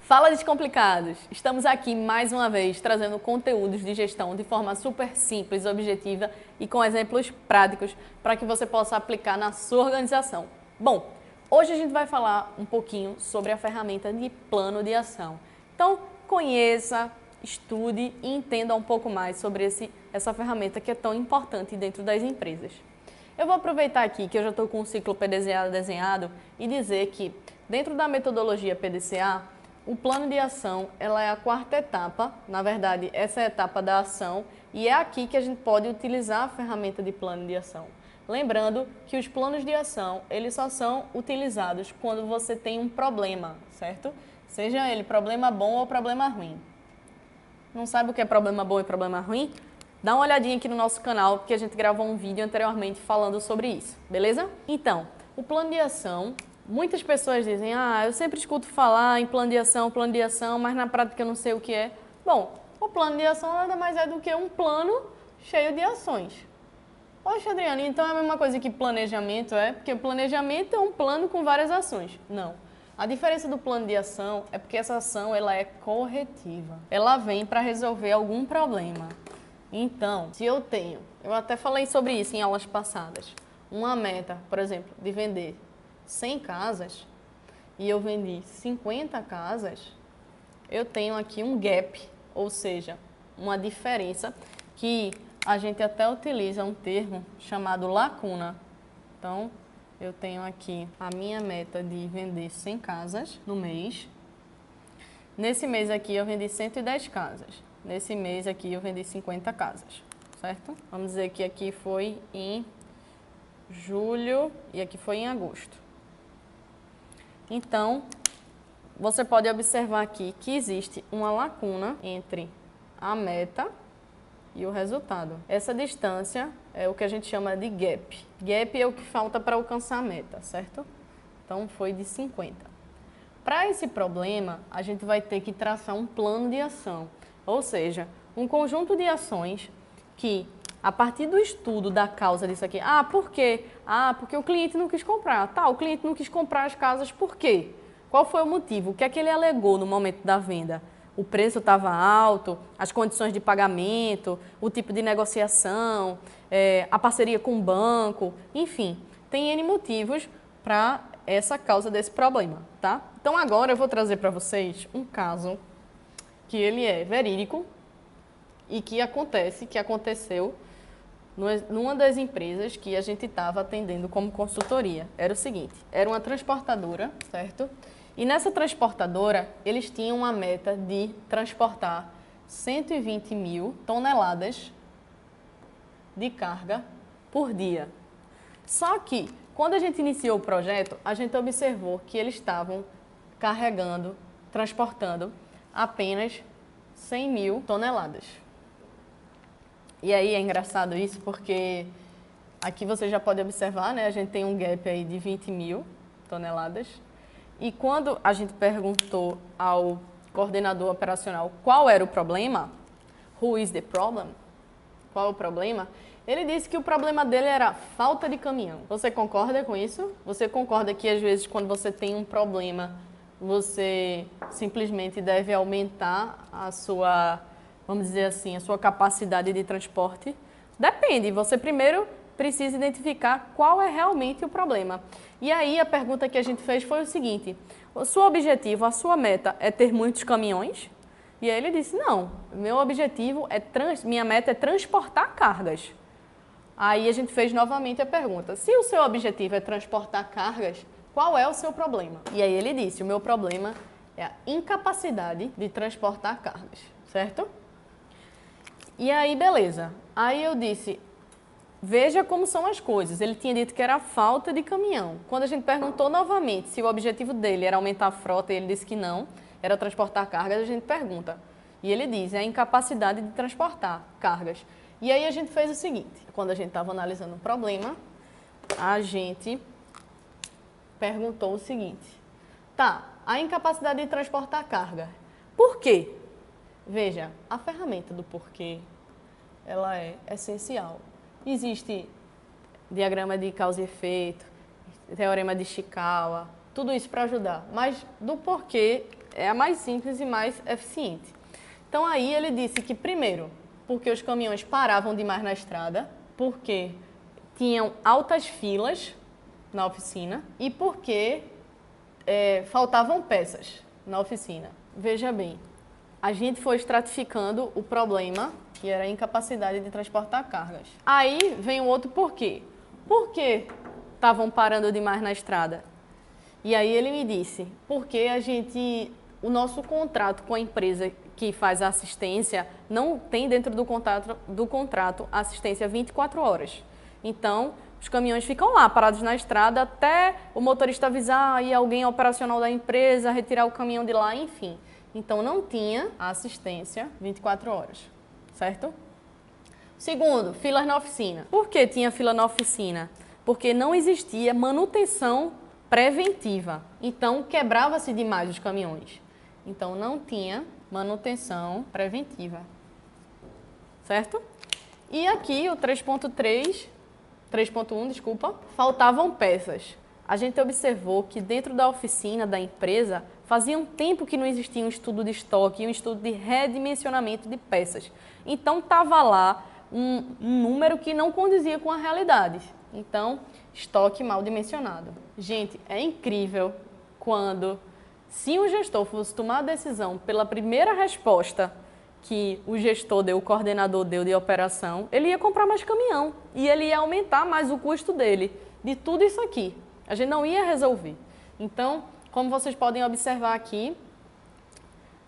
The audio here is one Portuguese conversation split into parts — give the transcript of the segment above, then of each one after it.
Fala, descomplicados! Estamos aqui mais uma vez trazendo conteúdos de gestão de forma super simples, objetiva e com exemplos práticos para que você possa aplicar na sua organização. Bom, hoje a gente vai falar um pouquinho sobre a ferramenta de plano de ação. Então, conheça, estude e entenda um pouco mais sobre essa ferramenta que é tão importante dentro das empresas. Eu vou aproveitar aqui que eu já estou com o ciclo PDCA desenhado e dizer que dentro da metodologia PDCA, o plano de ação ela é a quarta etapa, na verdade essa é a etapa da ação e é aqui que a gente pode utilizar a ferramenta de plano de ação. Lembrando que os planos de ação eles só são utilizados quando você tem um problema, certo? Seja ele problema bom ou problema ruim. Não sabe o que é problema bom e problema ruim? Dá uma olhadinha aqui no nosso canal que a gente gravou um vídeo anteriormente falando sobre isso, beleza? Então, o plano de ação... Muitas pessoas dizem, eu sempre escuto falar em plano de ação, mas na prática eu não sei o que é. Bom, o plano de ação nada mais é do que um plano cheio de ações. Poxa, Adriana, então é a mesma coisa que planejamento é? Porque o planejamento é um plano com várias ações. Não. A diferença do plano de ação é porque essa ação ela é corretiva. Ela vem para resolver algum problema. Então, se eu até falei sobre isso em aulas passadas, uma meta, por exemplo, de vender 100 casas e eu vendi 50 casas, eu tenho aqui um gap, ou seja, uma diferença que a gente até utiliza um termo chamado lacuna. Então, eu tenho aqui a minha meta de vender 100 casas no mês. Nesse mês aqui eu vendi 110 casas. Nesse mês aqui eu vendi 50 casas, certo? Vamos dizer que aqui foi em julho e aqui foi em agosto. Então, você pode observar aqui que existe uma lacuna entre a meta e o resultado. Essa distância é o que a gente chama de gap. Gap é o que falta para alcançar a meta, certo? Então, foi de 50. Para esse problema, a gente vai ter que traçar um plano de ação, ou seja, um conjunto de ações que, a partir do estudo da causa disso aqui, por quê? Porque o cliente não quis comprar. Tá, o cliente não quis comprar as casas por quê? Qual foi o motivo? O que é que ele alegou no momento da venda? O preço estava alto, as condições de pagamento, o tipo de negociação, a parceria com o banco, enfim, tem N motivos para essa causa desse problema, tá? Então agora eu vou trazer para vocês um caso que ele é verídico e que aconteceu numa das empresas que a gente estava atendendo como consultoria. Era o seguinte, era uma transportadora, certo? E nessa transportadora, eles tinham uma meta de transportar 120 mil toneladas de carga por dia. Só que, quando a gente iniciou o projeto, a gente observou que eles estavam transportando apenas 100 mil toneladas. E aí é engraçado isso porque aqui você já pode observar, né? A gente tem um gap aí de 20 mil toneladas. E quando a gente perguntou ao coordenador operacional qual era o problema, who is the problem? Qual é o problema? Ele disse que o problema dele era falta de caminhão. Você concorda com isso? Você concorda que às vezes quando você tem um problema, você simplesmente deve aumentar a sua, vamos dizer assim, a sua capacidade de transporte? Depende, você primeiro precisa identificar qual é realmente o problema. E aí a pergunta que a gente fez foi o seguinte, o seu objetivo, a sua meta é ter muitos caminhões? E aí ele disse, não, minha meta é transportar cargas. Aí a gente fez novamente a pergunta, se o seu objetivo é transportar cargas, qual é o seu problema? E aí ele disse, o meu problema é a incapacidade de transportar cargas, certo? E aí, beleza. Aí eu disse, veja como são as coisas. Ele tinha dito que era a falta de caminhão. Quando a gente perguntou novamente se o objetivo dele era aumentar a frota e ele disse que não, era transportar cargas, a gente pergunta. E ele diz, é a incapacidade de transportar cargas. E aí a gente fez o seguinte, quando a gente estava analisando o problema, a gente perguntou o seguinte, tá, a incapacidade de transportar carga, por quê? Veja, a ferramenta do porquê, ela é essencial. Existe diagrama de causa e efeito, teorema de Ishikawa, tudo isso para ajudar. Mas do porquê é a mais simples e mais eficiente. Então aí ele disse que primeiro, porque os caminhões paravam demais na estrada, porque tinham altas filas na oficina e porque faltavam peças na oficina. Veja bem, a gente foi estratificando o problema, que era a incapacidade de transportar cargas. Aí vem o outro porquê. Por que estavam parando demais na estrada? E aí ele me disse, porque o nosso contrato com a empresa que faz a assistência não tem dentro do contrato assistência 24 horas. Então, os caminhões ficam lá, parados na estrada, até o motorista avisar e alguém operacional da empresa retirar o caminhão de lá, enfim. Então, não tinha assistência 24 horas, certo? Segundo, filas na oficina. Por que tinha fila na oficina? Porque não existia manutenção preventiva. Então, quebrava-se demais os caminhões. Então, não tinha manutenção preventiva, certo? E aqui, o 3.1, desculpa, faltavam peças. A gente observou que dentro da oficina da empresa fazia um tempo que não existia um estudo de estoque e um estudo de redimensionamento de peças. Então, estava lá um número que não condizia com a realidade. Então, estoque mal dimensionado. Gente, é incrível quando, se o gestor fosse tomar a decisão pela primeira resposta que o gestor deu, o coordenador deu de operação, ele ia comprar mais caminhão e ele ia aumentar mais o custo dele, de tudo isso aqui. A gente não ia resolver. Então, como vocês podem observar aqui,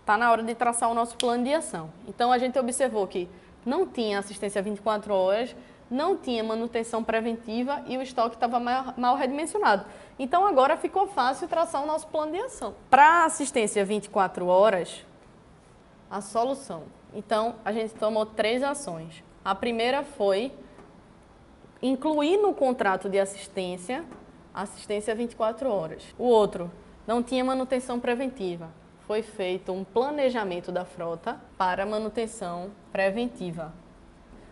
está na hora de traçar o nosso plano de ação. Então, a gente observou que não tinha assistência 24 horas, não tinha manutenção preventiva e o estoque estava mal redimensionado. Então, agora ficou fácil traçar o nosso plano de ação. Para assistência 24 horas, a solução. Então, a gente tomou 3 ações. A primeira foi incluir no contrato de assistência 24 horas. O outro, não tinha manutenção preventiva. Foi feito um planejamento da frota para manutenção preventiva.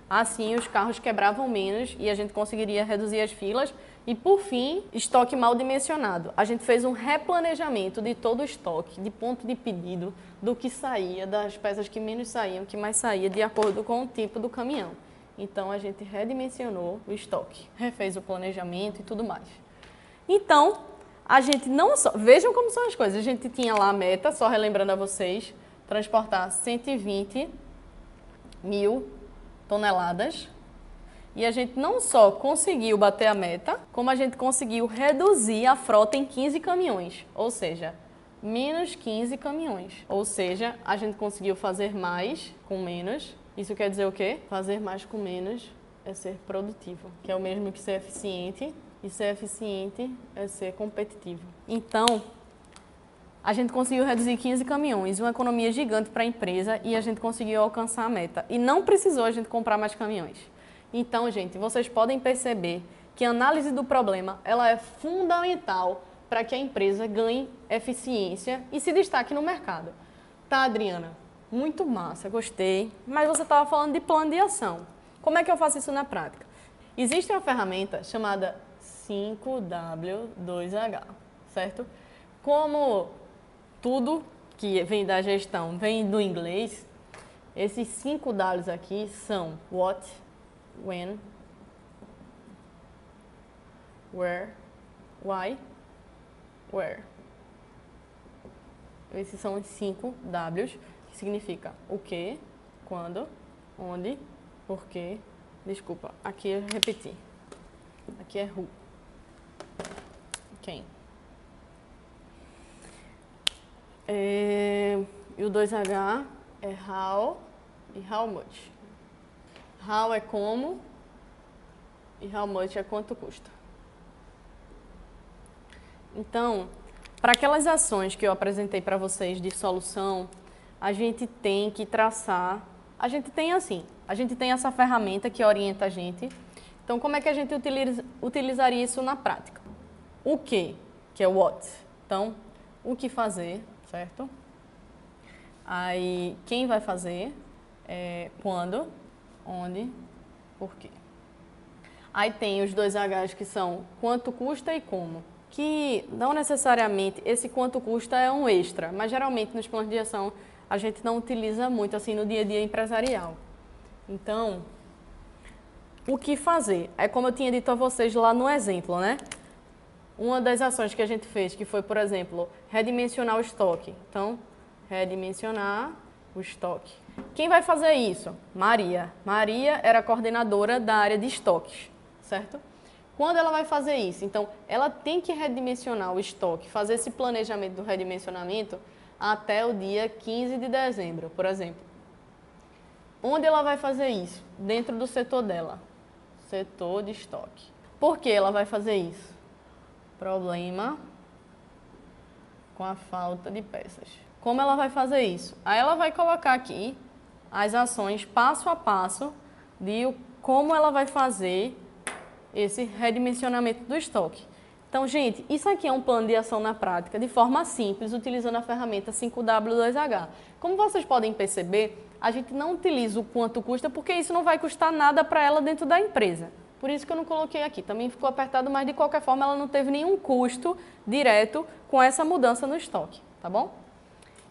Assim, os carros quebravam menos e a gente conseguiria reduzir as filas. E, por fim, estoque mal dimensionado. A gente fez um replanejamento de todo o estoque, de ponto de pedido, do que saía, das peças que menos saíam, que mais saía, de acordo com o tipo do caminhão. Então, a gente redimensionou o estoque, refez o planejamento e tudo mais. Então, a gente não só... Vejam como são as coisas. A gente tinha lá a meta, só relembrando a vocês, transportar 120 mil toneladas. E a gente não só conseguiu bater a meta, como a gente conseguiu reduzir a frota em 15 caminhões. Ou seja, menos 15 caminhões. Ou seja, a gente conseguiu fazer mais com menos. Isso quer dizer o quê? Fazer mais com menos é ser produtivo, que é o mesmo que ser eficiente. E ser eficiente é ser competitivo. Então, a gente conseguiu reduzir 15 caminhões, uma economia gigante para a empresa e a gente conseguiu alcançar a meta. E não precisou a gente comprar mais caminhões. Então, gente, vocês podem perceber que a análise do problema ela é fundamental para que a empresa ganhe eficiência e se destaque no mercado. Tá, Adriana? Muito massa, gostei. Mas você estava falando de plano de ação. Como é que eu faço isso na prática? Existe uma ferramenta chamada 5W2H, certo? Como tudo que vem da gestão vem do inglês, esses 5 Ws aqui são what, when, where, why, where. Esses são os 5 Ws, que significa o que, quando, onde, porquê. Desculpa, aqui eu repeti. Aqui é who. Quem. E o 2H é how e how much. How é como e how much é quanto custa. Então, para aquelas ações que eu apresentei para vocês de solução, a gente tem que traçar, a gente tem essa ferramenta que orienta a gente. Então, como é que a gente utilizaria isso na prática? O que é o what. Então, o que fazer, certo? Aí, quem vai fazer, quando, onde, por quê. Aí tem os dois Hs que são quanto custa e como. Que não necessariamente esse quanto custa é um extra, mas geralmente nos planos de ação a gente não utiliza muito assim no dia a dia empresarial. Então, o que fazer? É como eu tinha dito a vocês lá no exemplo, né? Uma das ações que a gente fez, que foi, por exemplo, redimensionar o estoque. Então, redimensionar o estoque. Quem vai fazer isso? Maria. Maria era a coordenadora da área de estoques, certo? Quando ela vai fazer isso? Então, ela tem que redimensionar o estoque, fazer esse planejamento do redimensionamento até o dia 15 de dezembro, por exemplo. Onde ela vai fazer isso? Dentro do setor dela, setor de estoque. Por que ela vai fazer isso? Problema com a falta de peças. Como ela vai fazer isso? Aí ela vai colocar aqui as ações passo a passo de como ela vai fazer esse redimensionamento do estoque. Então, gente, isso aqui é um plano de ação na prática, de forma simples, utilizando a ferramenta 5W2H. Como vocês podem perceber, a gente não utiliza o quanto custa, porque isso não vai custar nada para ela dentro da empresa. Por isso que eu não coloquei aqui. Também ficou apertado, mas de qualquer forma ela não teve nenhum custo direto com essa mudança no estoque, tá bom?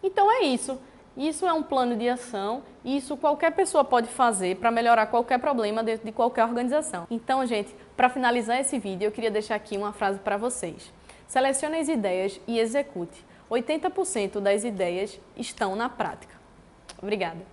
Então é isso. Isso é um plano de ação e isso qualquer pessoa pode fazer para melhorar qualquer problema dentro de qualquer organização. Então, gente, para finalizar esse vídeo, eu queria deixar aqui uma frase para vocês. Selecione as ideias e execute. 80% das ideias estão na prática. Obrigada.